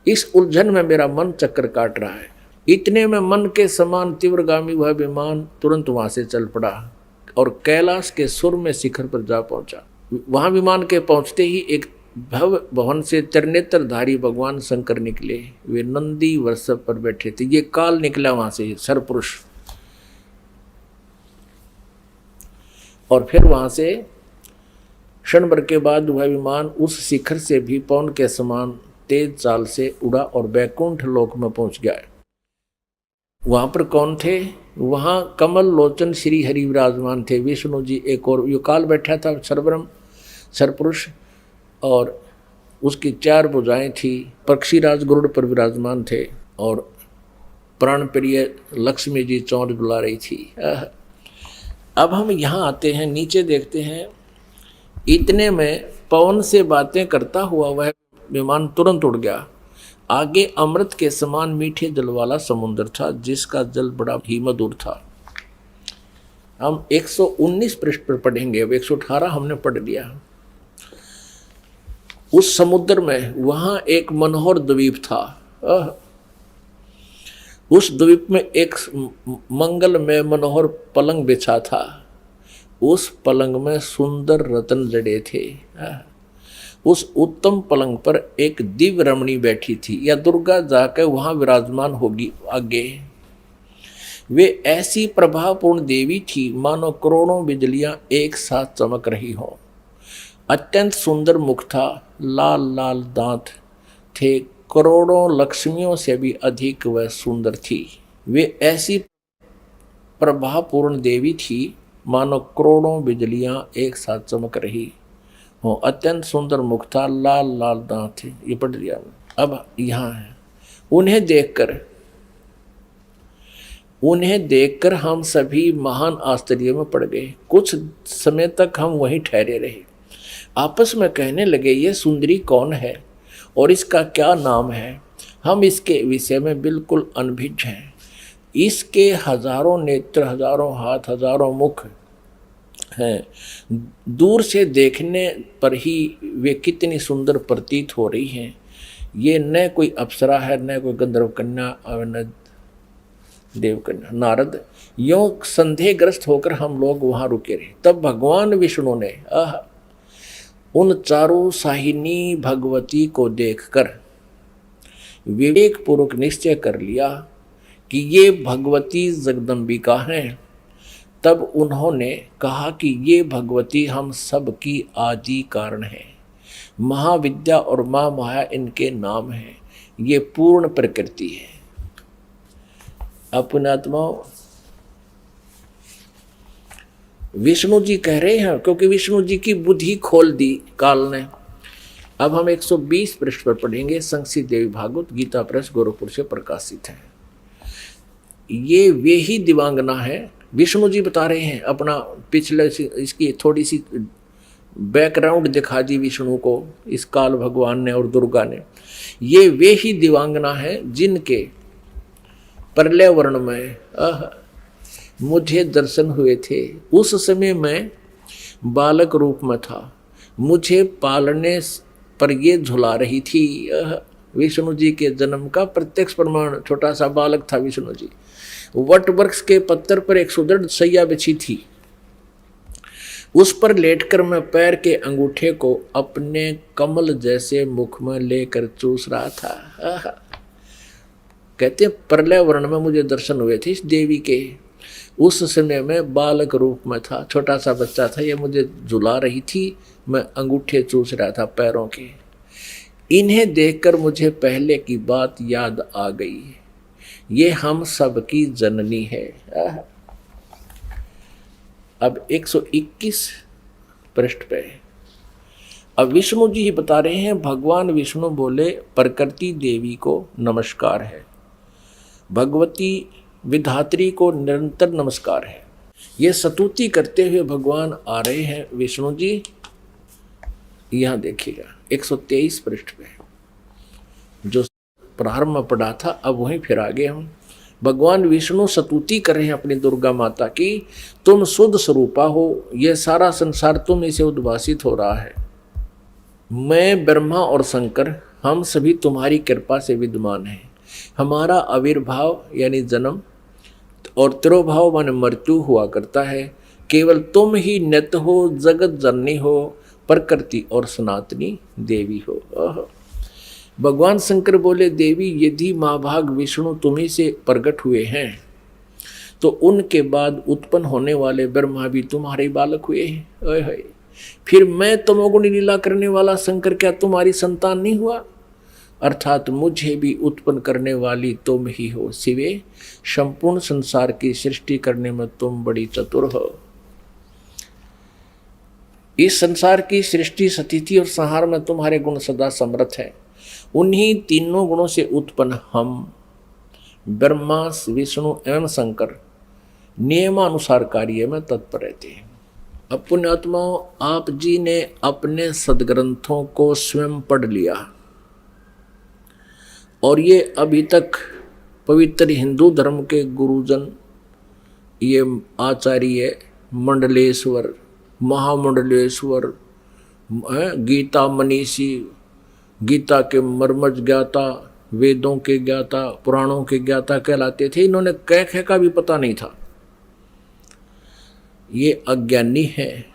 इस उलझन में मेरा मन चक्कर काट रहा है। इतने में मन के समान तीव्रगामी वह विमान तुरंत वहां से चल पड़ा और कैलाश के सुर में शिखर पर जा पहुंचा। वहां विमान के पहुंचते ही एक भव भवन से त्रिनेत्रधारी भगवान शंकर निकले। वे नंदी वृषभ पर बैठे थे। ये काल निकला वहां से, सरपुरुष। और फिर वहां से क्षण भर के बाद वह विमान उस शिखर से भी पवन के समान तेज चाल से उड़ा और बैकुंठ लोक में पहुंच गया। वहां पर कौन थे? वहां कमल लोचन श्री हरि विराजमान थे। विष्णु जी एक और यो काल बैठा था, सरब्रह्म सरपुरुष, और उसकी 4 भुजाएं थी। पक्षीराज गरुड़ पर विराजमान थे और प्राण प्रिय लक्ष्मी जी चौंच बुला रही थी। अब हम यहाँ आते हैं, नीचे देखते हैं। इतने में पवन से बातें करता हुआ वह विमान तुरंत उड़ गया। आगे अमृत के समान मीठे जल वाला समुद्र था, जिसका जल बड़ा ही मधुर था। हम 119 पृष्ठ पर पढ़ेंगे। अब 118 हमने पढ़ लिया। उस समुद्र में वहां एक मनोहर द्वीप था। उस द्वीप में एक मंगल में मनोहर पलंग बिछा था। उस पलंग में सुंदर रत्न जड़े थे। उस उत्तम पलंग पर एक दिव्य रमणी बैठी थी, या दुर्गा जाकर वहां विराजमान होगी आगे। वे ऐसी प्रभावपूर्ण देवी थी मानो करोड़ों बिजलियां एक साथ चमक रही हो। अत्यंत सुंदर मुख था, लाल लाल दांत थे, करोड़ों लक्ष्मियों से भी अधिक वह सुंदर थी। वे ऐसी प्रभावपूर्ण देवी थी मानो करोड़ों बिजलियां एक साथ चमक रही हो। अत्यंत सुंदर मुख था, लाल लाल दांत थे। ये पढ़ लिया। अब यहाँ है, उन्हें देखकर हम सभी महान आश्चर्य में पड़ गए। कुछ समय तक हम वहीं ठहरे रहे। आपस में कहने लगे, ये सुंदरी कौन है और इसका क्या नाम है? हम इसके विषय में बिल्कुल अनभिज्ञ हैं। इसके हजारों नेत्र, हजारों हाथ, हजारों मुख हैं। दूर से देखने पर ही वे कितनी सुंदर प्रतीत हो रही हैं। ये न कोई अप्सरा है, न कोई गंधर्व कन्या और न देव कन्या। नारद, यों संदेहग्रस्त होकर हम लोग वहां रुके रहे। तब भगवान विष्णु ने उन चारों साहिनी भगवती को देखकर विवेक पूर्वक निश्चय कर लिया कि ये भगवती जगदम्बिका हैं। तब उन्होंने कहा कि ये भगवती हम सब की आदि कारण है। महाविद्या और महामाया इनके नाम हैं। ये पूर्ण प्रकृति है। अपने आत्माओं, विष्णु जी कह रहे हैं, क्योंकि विष्णु जी की बुद्धि खोल दी काल ने। अब हम 120 पृष्ठ पर पढ़ेंगे। संक्षिप्त देवी भागवत, गीता प्रेस गोरखपुर से प्रकाशित है। ये वे ही दिवांगना है। विष्णु जी बता रहे हैं अपना पिछले, इसकी थोड़ी सी बैकग्राउंड दिखा दी विष्णु को, इस काल भगवान ने और दुर्गा ने। ये वे ही दिवांगना है जिनके प्रलय वर्ण में मुझे दर्शन हुए थे। उस समय मैं बालक रूप में था। मुझे पालने पर ये झुला रही थी। विष्णु जी के जन्म का प्रत्यक्ष प्रमाण। छोटा सा बालक था विष्णु जी। वट वृक्ष के पत्थर पर एक सुदृढ़ सैया बिछी थी। उस पर लेटकर मैं पैर के अंगूठे को अपने कमल जैसे मुख में लेकर चूस रहा था। आहा। कहते हैं प्रलय वर्ण में मुझे दर्शन हुए थे इस देवी के। उस समय में बालक रूप में था, छोटा सा बच्चा था, ये मुझे झुला रही थी, मैं अंगूठे चूस रहा था पैरों के। इन्हें देखकर मुझे पहले की बात याद आ गई, ये हम सबकी जननी है। अब 121 पृष्ठ पे अब विष्णु जी ही बता रहे हैं। भगवान विष्णु बोले, प्रकृति देवी को नमस्कार है, भगवती विधात्री को निरंतर नमस्कार है। ये स्तुति करते हुए भगवान आ रहे हैं विष्णु जी। यहां देखिएगा 123 पृष्ठ पे जो प्रारंभ में पढ़ा था, अब वहीं फिर आगे हम। भगवान विष्णु स्तुति कर रहे हैं अपनी दुर्गा माता की, तुम शुद्ध स्वरूपा हो, यह सारा संसार तुम इसे उद्भासित हो रहा है। मैं ब्रह्मा और शंकर हम सभी तुम्हारी कृपा से विद्यमान हैं। हमारा आविर्भाव यानी जन्म और तिरोभाव माने मृत्यु हुआ करता है। केवल तुम ही नित्य हो, जगत जननी हो, प्रकृति और सनातनी देवी हो। भगवान शंकर बोले, देवी यदि महाभाग विष्णु तुम्ही से प्रकट हुए हैं तो उनके बाद उत्पन्न होने वाले ब्रह्मा भी तुम्हारे बालक हुए हैं। फिर मैं तमोगुणी लीला करने वाला शंकर क्या तुम्हारी संतान नहीं हुआ? अर्थात मुझे भी उत्पन्न करने वाली तुम ही हो शिवे। संपूर्ण संसार की सृष्टि करने में तुम बड़ी चतुर हो। इस संसार की सृष्टि, स्थिति और संहार में तुम्हारे गुण सदा समर्थ है। उन्हीं तीनों गुणों से उत्पन्न हम ब्रह्मा, विष्णु एवं शंकर नियमानुसार कार्य में तत्पर रहते हैं। अब पुण्यात्माओं, आप जी ने अपने सदग्रंथों को स्वयं पढ़ लिया और ये अभी तक पवित्र हिंदू धर्म के गुरुजन, ये आचार्य मंडलेश्वर, महामंडलेश्वर, गीता मनीषी, गीता के मर्मज ज्ञाता, वेदों के ज्ञाता, पुराणों के ज्ञाता कहलाते थे। इन्होंने कह का भी पता नहीं था। ये अज्ञानी हैं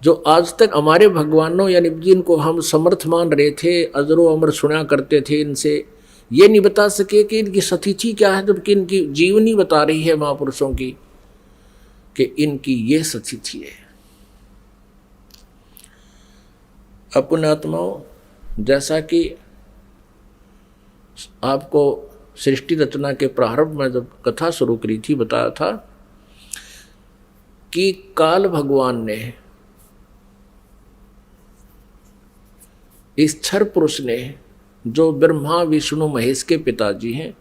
जो आज तक हमारे भगवानों यानी जिनको हम समर्थ मान रहे थे, अजरो अमर सुना करते थे, इनसे ये नहीं बता सके कि इनकी सतिथि क्या है, जबकि इनकी जीवनी बता रही है महापुरुषों की कि इनकी ये सतिथि है। अपनात्माओं, जैसा कि आपको सृष्टि रचना के प्रारंभ में जब कथा शुरू करी थी बताया था कि काल भगवान ने, इस क्षर पुरुष ने, जो ब्रह्मा विष्णु महेश के पिताजी हैं,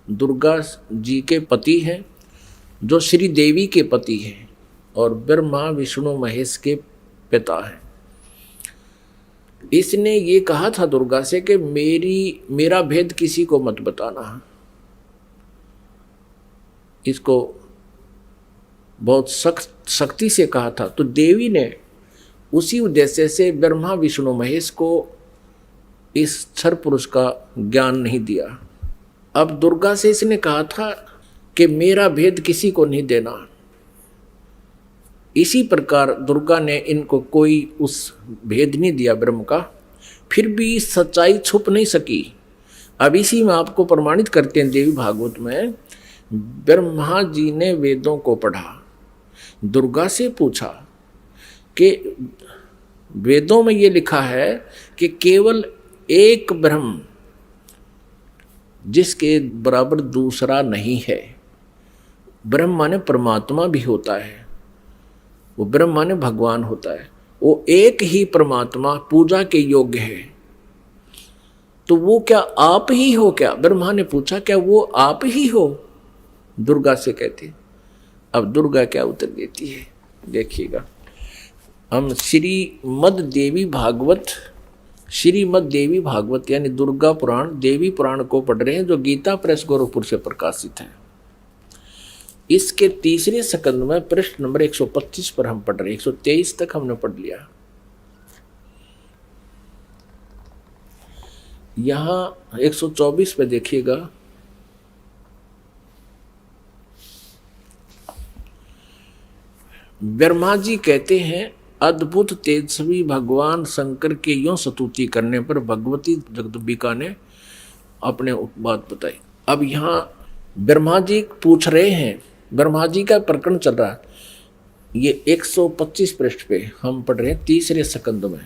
दुर्गा जी के पति हैं, जो श्री देवी के पति हैं और ब्रह्मा विष्णु महेश के पिता हैं, इसने ये कहा था दुर्गा से कि मेरा भेद किसी को मत बताना। इसको बहुत सख्ती से कहा था। तो देवी ने उसी उद्देश्य से ब्रह्मा विष्णु महेश को इस क्षर पुरुष का ज्ञान नहीं दिया। अब दुर्गा से इसने कहा था कि मेरा भेद किसी को नहीं देना। इसी प्रकार दुर्गा ने इनको कोई उस भेद नहीं दिया ब्रह्म का, फिर भी सच्चाई छुप नहीं सकी। अब इसी में आपको प्रमाणित करते हैं देवी भागवत में, ब्रह्मा जी ने वेदों को पढ़ा, दुर्गा से पूछा कि वेदों में ये लिखा है कि केवल एक ब्रह्म जिसके बराबर दूसरा नहीं है। ब्रह्म माने परमात्मा भी होता है, वो ब्रह्म माने भगवान होता है, वो एक ही परमात्मा पूजा के योग्य है। तो वो क्या आप ही हो क्या? ब्रह्मा ने पूछा, क्या वो आप ही हो? दुर्गा से कहती। अब दुर्गा क्या उत्तर देती है देखिएगा। हम श्रीमद् देवी भागवत यानी दुर्गा पुराण, देवी पुराण को पढ़ रहे हैं, जो गीता प्रेस गोरखपुर से प्रकाशित है। इसके तीसरे स्कंद में पृष्ठ नंबर 125 पर हम पढ़ रहे हैं। 123 तक हमने पढ़ लिया। यहां 124 पे देखिएगा, ब्रह्मा जी कहते हैं अद्भुत तेजस्वी भगवान शंकर के यूं स्तुति करने पर भगवती जगदम्बिका ने अपने बात बताई। अब यहाँ ब्रह्मा जी पूछ रहे हैं, ब्रह्मा जी का प्रकरण चल रहा है, ये 125 पृष्ठ पे हम पढ़ रहे हैं तीसरे स्कंद में।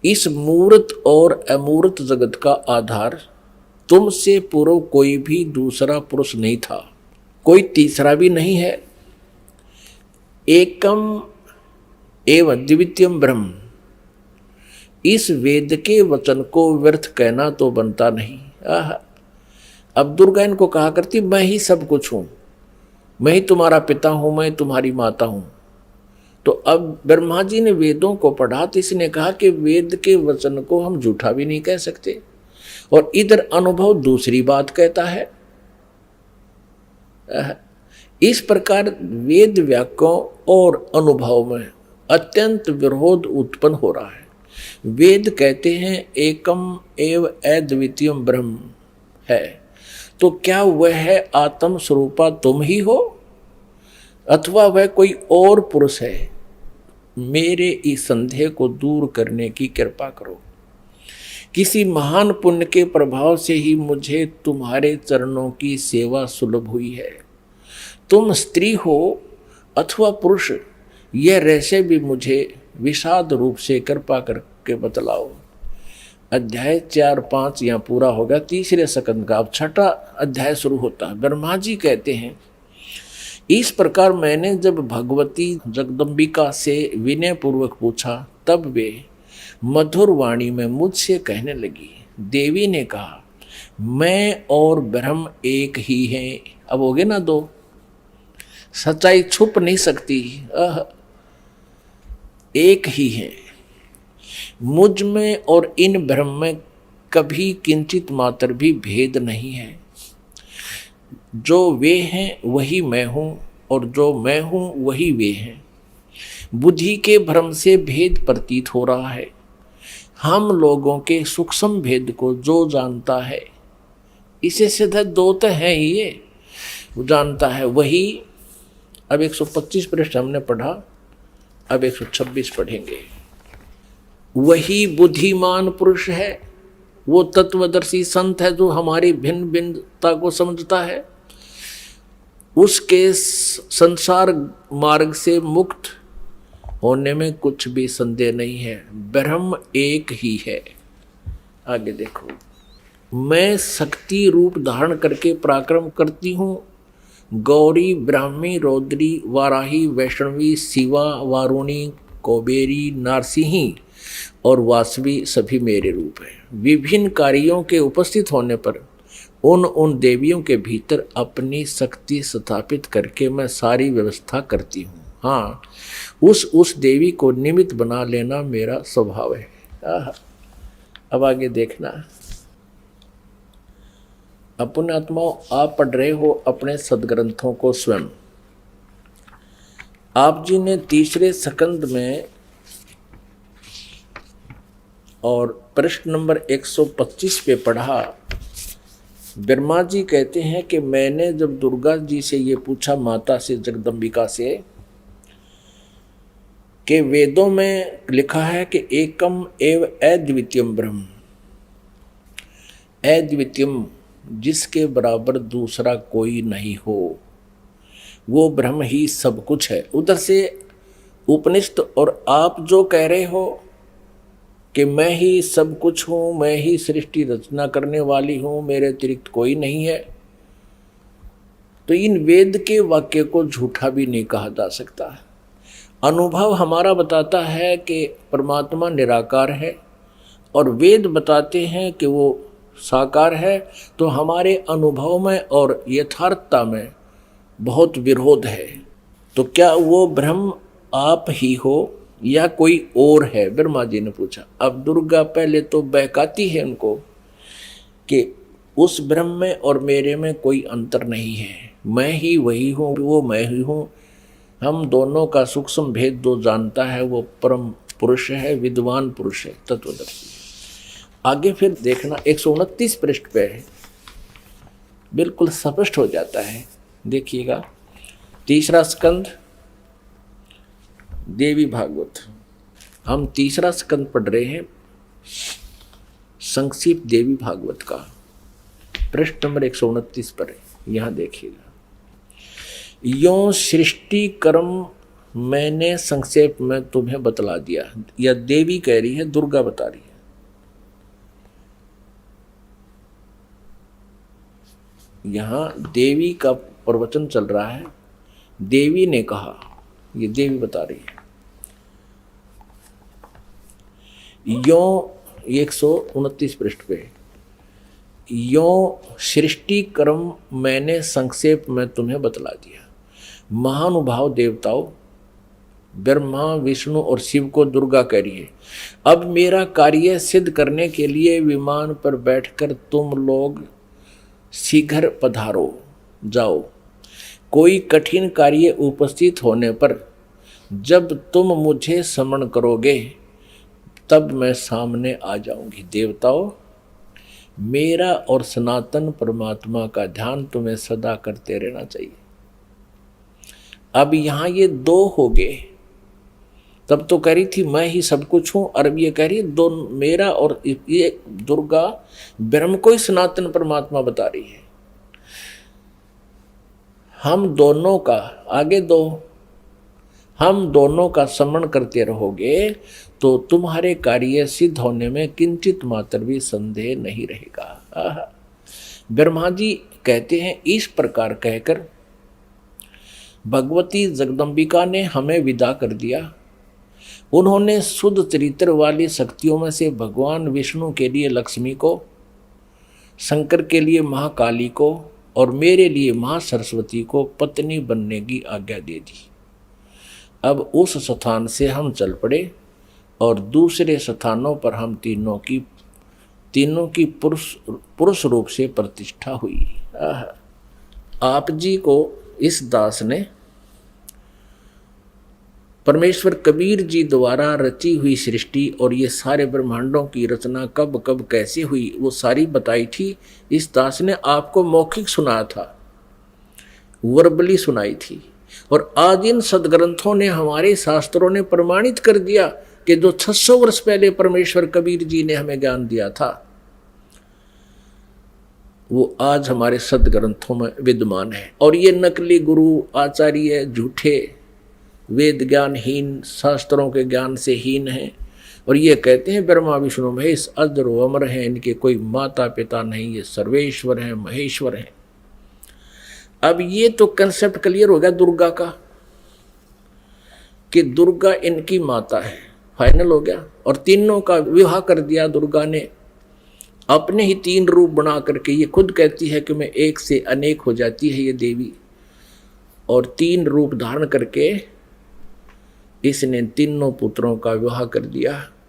इस मूर्त और अमूर्त जगत का आधार तुमसे पूर्व कोई भी दूसरा पुरुष नहीं था, कोई तीसरा भी नहीं है। एकम एवं द्वितीयम ब्रह्म, इस वेद के वचन को व्यर्थ कहना तो बनता नहीं। अब दुर्गा इनको कहा करती मैं ही सब कुछ हूं, मैं ही तुम्हारा पिता हूं, मैं तुम्हारी माता हूं। तो अब ब्रह्मा जी ने वेदों को पढ़ा तो इसने कहा कि वेद के वचन को हम झूठा भी नहीं कह सकते, और इधर अनुभव दूसरी बात कहता है। इस प्रकार वेद वाक्यों और अनुभव में अत्यंत विरोध उत्पन्न हो रहा है। वेद कहते हैं एकम एव अद्वितीयम ब्रह्म है, तो क्या वह है आत्म स्वरूपा तुम ही हो अथवा वह कोई और पुरुष है? मेरे इस संदेह को दूर करने की कृपा करो। किसी महान पुण्य के प्रभाव से ही मुझे तुम्हारे चरणों की सेवा सुलभ हुई है। तुम स्त्री हो अथवा पुरुष, यह रहस्य भी मुझे विषाद रूप से कृपा करके बतलाओ। अध्याय 4-5 यहाँ पूरा होगा, तीसरे स्कंद का अब छठा अध्याय शुरू होता है। ब्रह्मा जी कहते हैं इस प्रकार मैंने जब भगवती जगदम्बिका से विनय पूर्वक पूछा, तब वे मधुर वाणी में मुझसे कहने लगी। देवी ने कहा मैं और ब्रह्म एक ही हैं। अब हो गए ना दो, सच्चाई छुप नहीं सकती, एक ही है। मुझ में और इन ब्रह्म में कभी किंचित मात्र भी भेद नहीं है। जो वे हैं वही मैं हूँ, और जो मैं हूँ वही वे हैं। बुद्धि के भ्रम से भेद प्रतीत हो रहा है। हम लोगों के सूक्ष्म भेद को जो जानता है, इसे सीधा दो तो है ही, ये जानता है वही। अब 125 पृष्ठ हमने पढ़ा, अब 126 पढ़ेंगे। वही बुद्धिमान पुरुष है, वो तत्वदर्शी संत है जो हमारी भिन्न भिन्नता को समझता है। उसके संसार मार्ग से मुक्त होने में कुछ भी संदेह नहीं है। ब्रह्म एक ही है। आगे देखो, मैं शक्ति रूप धारण करके पराक्रम करती हूँ। गौरी, ब्राह्मी, रौद्री, वाराही, वैष्णवी, शिवा, वारुणी, कुबेरी, नारसिंही और वासवी सभी मेरे रूप हैं। विभिन्न कार्यों के उपस्थित होने पर उन देवियों के भीतर अपनी शक्ति स्थापित करके मैं सारी व्यवस्था करती हूँ। हाँ, उस देवी को निमित्त बना लेना मेरा स्वभाव है। अब आगे देखना। अपने आत्माओं, आप पढ़ रहे हो अपने सदग्रंथों को स्वयं। आप जी ने तीसरे स्कंद में और पृष्ठ नंबर 125 पे पढ़ा। ब्रह्मा जी कहते हैं कि मैंने जब दुर्गा जी से ये पूछा, माता से, जगदम्बिका से, कि वेदों में लिखा है कि एकम एव अद्वितीयम ब्रह्म, अद्वितीयम जिसके बराबर दूसरा कोई नहीं हो, वो ब्रह्म ही सब कुछ है। उधर से उपनिषद और आप जो कह रहे हो कि मैं ही सब कुछ हूँ, मैं ही सृष्टि रचना करने वाली हूँ, मेरे अतिरिक्त कोई नहीं है, तो इन वेद के वाक्य को झूठा भी नहीं कहा जा सकता। अनुभव हमारा बताता है कि परमात्मा निराकार है और वेद बताते हैं कि वो साकार है, तो हमारे अनुभव में और यथार्थता में बहुत विरोध है। तो क्या वो ब्रह्म आप ही हो या कोई और है? ब्रह्मा जी ने पूछा। अब दुर्गा पहले तो बहकाती है उनको कि उस ब्रह्म में और मेरे में कोई अंतर नहीं है, मैं ही वही हूँ, वो मैं ही हूँ। हम दोनों का सूक्ष्म भेद जो जानता है वो परम पुरुष है, विद्वान पुरुष है, तत्वदर्शी। आगे फिर देखना 129 पृष्ठ पे है, बिल्कुल स्पष्ट हो जाता है। देखिएगा, तीसरा स्कंद देवी भागवत। हम तीसरा स्कंद पढ़ रहे हैं संक्षिप्त देवी भागवत का, पृष्ठ नंबर 129 पर है। यहां देखिएगा, यो सृष्टि कर्म मैंने संक्षेप में तुम्हें बतला दिया। यह देवी कह रही है, दुर्गा बता रही है। यहां देवी का प्रवचन चल रहा है, देवी ने कहा, ये देवी बता रही है। यो 129 पृष्ठ पे, यो सृष्टि कर्म मैंने संक्षेप में तुम्हें बतला दिया। महानुभाव देवताओं ब्रह्मा विष्णु और शिव को दुर्गा कह रही है, अब मेरा कार्य सिद्ध करने के लिए विमान पर बैठकर तुम लोग शीघ्र पधारो जाओ। कोई कठिन कार्य उपस्थित होने पर जब तुम मुझे स्मरण करोगे तब मैं सामने आ जाऊंगी। देवताओं, मेरा और सनातन परमात्मा का ध्यान तुम्हें सदा करते रहना चाहिए। अब यहां ये दो हो गए, तब तो कह रही थी मैं ही सब कुछ हूं, और अब ये कह रही है दो, मेरा और ये दुर्गा ब्रह्म को ही सनातन परमात्मा बता रही है। हम दोनों का आगे दो, हम दोनों का स्मरण करते रहोगे तो तुम्हारे कार्य सिद्ध होने में किंचित मात्र भी संदेह नहीं रहेगा। ब्रह्मा जी कहते हैं, इस प्रकार कहकर भगवती जगदम्बिका ने हमें विदा कर दिया। उन्होंने शुद्ध चरित्र वाली शक्तियों में से भगवान विष्णु के लिए लक्ष्मी को, शंकर के लिए महाकाली को और मेरे लिए महासरस्वती को पत्नी बनने की आज्ञा दे दी। अब उस स्थान से हम चल पड़े और दूसरे स्थानों पर हम तीनों की पुरुष रूप से प्रतिष्ठा हुई। आप जी को इस दास ने परमेश्वर कबीर जी द्वारा रची हुई सृष्टि और ये सारे ब्रह्मांडों की रचना कब कब कैसे हुई वो सारी बताई थी। इस दास ने आपको मौखिक सुनाया था, वर्बली सुनाई थी, और आज इन सदग्रंथों ने, हमारे शास्त्रों ने प्रमाणित कर दिया कि जो 600 वर्ष पहले परमेश्वर कबीर जी ने हमें ज्ञान दिया था वो आज हमारे सदग्रंथों में विद्यमान है। और ये नकली गुरु आचार्य झूठे वेद ज्ञानहीन, शास्त्रों के ज्ञान से हीन हैं, और ये कहते हैं ब्रह्मा विष्णु महेश अजर अमर हैं, इनके कोई माता पिता नहीं, ये सर्वेश्वर हैं, महेश्वर हैं। अब ये तो कंसेप्ट क्लियर हो गया दुर्गा का कि दुर्गा इनकी माता है, फाइनल हो गया। और तीनों का विवाह कर दिया दुर्गा ने, अपने ही 3 रूप बना करके। ये खुद कहती है कि मैं एक से अनेक हो जाती है ये देवी, और 3 रूप धारण करके इसने तीनों पुत्रों का विवाह कर दिया।